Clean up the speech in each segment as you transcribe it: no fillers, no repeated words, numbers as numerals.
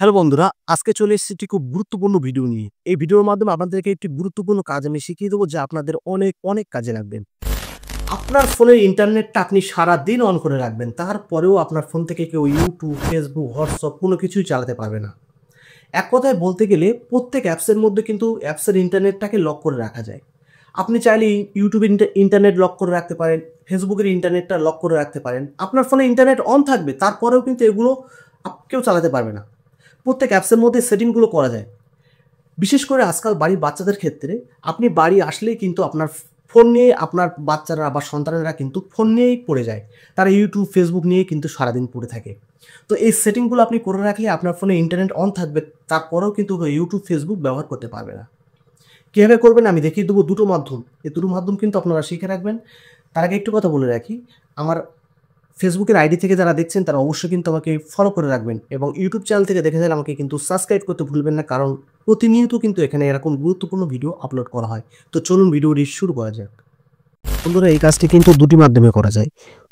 Hello বন্ধুরা, আজকে চলে এসেছি একটি খুব গুরুত্বপূর্ণ ভিডিও নিয়ে। এই ভিডিওর মাধ্যমে আপনাদেরকে একটি গুরুত্বপূর্ণ কাজ আমি শিখিয়ে দেবো যা আপনাদের অনেক কাজে লাগবে। আপনার ফোনের ইন্টারনেটটা আপনি সারাদিন অন করে রাখবেন, তারপরেও আপনার ফোন থেকে কেউ ইউটিউব, ফেসবুক, হোয়াটসঅ্যাপ কোনো কিছুই চালাতে পারবে না। এক কথায় বলতে গেলে প্রত্যেক অ্যাপসের মধ্যে কিন্তু অ্যাপসের ইন্টারনেটটাকে লক করে রাখা যায়। আপনি চাইলে ইউটিউবের ইন্টারনেট লক করে রাখতে পারেন, ফেসবুকের ইন্টারনেটটা লক করে রাখতে পারেন। আপনার ফোনে ইন্টারনেট অন থাকবে, তারপরেও কিন্তু এগুলো কেউ চালাতে পারবে না। প্রত্যেক অ্যাপসের মধ্যে সেটিংগুলো করা যায়। বিশেষ করে আজকাল বাড়ির বাচ্চাদের ক্ষেত্রে আপনি বাড়ি আসলেই কিন্তু আপনার ফোন নিয়ে আপনার বাচ্চারা বা সন্তানেরা কিন্তু ফোন নিয়েই পড়ে যায়। তারা ইউটিউব, ফেসবুক নিয়েই কিন্তু সারাদিন পড়ে থাকে। তো এই সেটিংগুলো আপনি করে রাখলে আপনার ফোনে ইন্টারনেট অন থাকবে, তারপরেও কিন্তু ইউটিউব, ফেসবুক ব্যবহার করতে পারবে না। কীভাবে করবেন আমি দেখিয়ে দেবো দুটো মাধ্যম। এই দুটো মাধ্যম কিন্তু আপনারা শিখে রাখবেন। তার আগে একটু কথা বলে রাখি, আমার ফেসবুকের আইডি থেকে যারা দেখছেন তারা অবশ্যই কিন্তু আমাকে ফলো করে রাখবেন, এবং ইউটিউব চ্যানেল থেকে দেখে যান আমাকে কিন্তু সাবস্ক্রাইব করতে ভুলবেন না, কারণ প্রতিনিয়ত কিন্তু এখানে এরকম গুরুত্বপূর্ণ ভিডিও আপলোড করা হয়। তো চলুন ভিডিওটি শুরু করা যাক। বন্ধুরা, এই কাজটি কিন্তু দুটি মাধ্যমে করা যায়।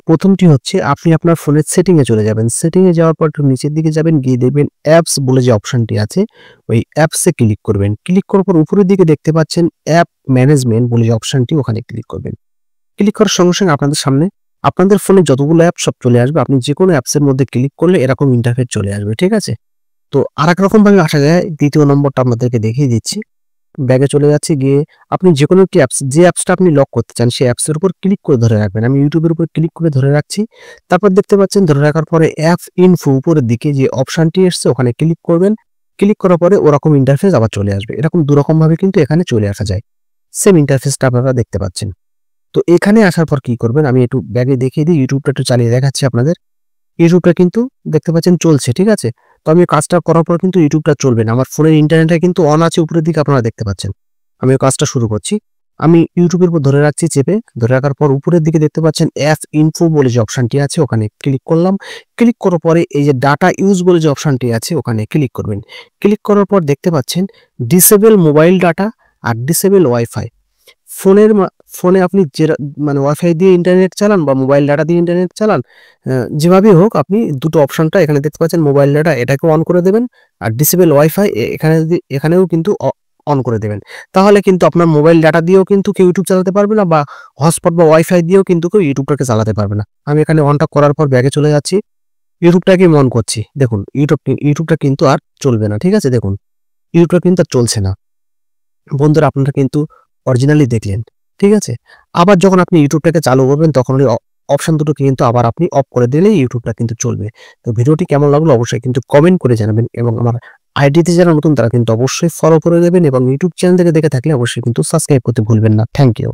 প্রথমটি হচ্ছে আপনি আপনার ফোনের সেটিংয়ে চলে যাবেন। সেটিংয়ে যাওয়ার পর একটু নিচের দিকে যাবেন, গিয়ে দেখবেন অ্যাপস বলে যে অপশনটি আছে, ওই অ্যাপসে ক্লিক করবেন। ক্লিক করার পর উপরের দিকে দেখতে পাচ্ছেন অ্যাপ ম্যানেজমেন্ট বলে যে অপশনটি, ওখানে ক্লিক করবেন। ক্লিক করার সঙ্গে সঙ্গে আপনাদের সামনে আপনাদের ফোনে যতগুলো অ্যাপ সব চলে আসবে। আপনি যে কোনো অ্যাপসের মধ্যে ক্লিক করলে এরকম ইন্টারফেস চলে আসবে, ঠিক আছে? তো আরেক রকম ভাবে আসা যায়, দ্বিতীয় নম্বরটা আপনাদেরকে দেখিয়ে দিচ্ছি। ব্যাগে চলে যাচ্ছি, গিয়ে আপনি যে কোনো একটি অ্যাপস, যে অ্যাপসটা আপনি লক করতে চান সেই অ্যাপসের উপর ক্লিক করে ধরে রাখবেন। আমি ইউটিউবের উপর ক্লিক করে ধরে রাখছি। তারপর দেখতে পাচ্ছেন ধরে রাখার পরে অ্যাপ ইনফো উপরের দিকে যে অপশনটি এসছে ওখানে ক্লিক করবেন। ক্লিক করার পরে ওরকম ইন্টারফেস আবার চলে আসবে। এরকম দুরকম ভাবে কিন্তু এখানে চলে আসা যায়। সেম ইন্টারফেসটা আপনারা দেখতে পাচ্ছেন। তো এখানে আসার পর কি করবেন, আমি একটু ব্যাগে দেখিয়ে দিই। ইউটিউবটা একটু চালিয়ে দেখাচ্ছি আপনাদের। ইউটিউবটা কিন্তু দেখতে পাচ্ছেন চলছে, ঠিক আছে? তো আমি কাজটা করার পর কিন্তু ইউটিউবটা চলবে না। আমার ফোনের ইন্টারনেটটা কিন্তু অন আছে, উপরের দিকে আপনারা দেখতে পাচ্ছেন। আমি কাজটা শুরু করছি। আমি ইউটিউবের উপর ধরে রাখছি চেপে। ধরে রাখার পর উপরের দিকে দেখতে পাচ্ছেন অ্যাপ ইনফো বলে যে অপশনটি আছে, ওখানে ক্লিক করলাম। ক্লিক করার পরে এই যে ডাটা ইউজ বলে যে অপশনটি আছে, ওখানে ক্লিক করবেন। ক্লিক করার পর দেখতে পাচ্ছেন ডিসেবল মোবাইল ডাটা আর ডিসেবল ওয়াইফাই। ফোনে আপনি যে মানে ওয়াইফাই দিয়ে ইন্টারনেট চালান বা মোবাইল ডাটা দিয়ে ইন্টারনেট চালান, যেভাবেই হোক আপনি দুটো অপশনটা এখানে দেখতে পাচ্ছেন, মোবাইল ডাটা এটাকে অন করে দেবেন, আর ডিসেবল ওয়াইফাই এখানেও কিন্তু অন করে দেবেন। তাহলে কিন্তু আপনার মোবাইল ডাটা দিয়েও কিন্তু কেউ ইউটিউব চালাতে পারবে না, বা হটস্পট বা ওয়াইফাই দিয়েও কিন্তু কেউ ইউটিউবটাকে চালাতে পারবে না। আমি এখানে অনটা করার পর ব্যাগে চলে যাচ্ছি, ইউটিউবটাকে অন করছি। দেখুন ইউটিউবটা কিন্তু আর চলবে না, ঠিক আছে? দেখুন ইউটিউবটা কিন্তু আর চলছে না। বন্ধুরা, আপনারা কিন্তু অরিজিনালি দেখলেন, ঠিক আছে? আবার যখন আপনি ইউটিউবটাকে চালু করবেন তখন ওই অপশন দুটো কিন্তু আবার আপনি অফ করে দিলেই ইউটিউবটা কিন্তু চলবে। তো ভিডিওটি কেমন লাগলো অবশ্যই কিন্তু কমেন্ট করে জানাবেন, এবং আমার আইডিতে যারা নতুন তারা কিন্তু অবশ্যই ফলো করে দেবেন, এবং ইউটিউব চ্যানেল থেকে দেখে থাকলে অবশ্যই কিন্তু সাবস্ক্রাইব করতে ভুলবেন না। Thank you.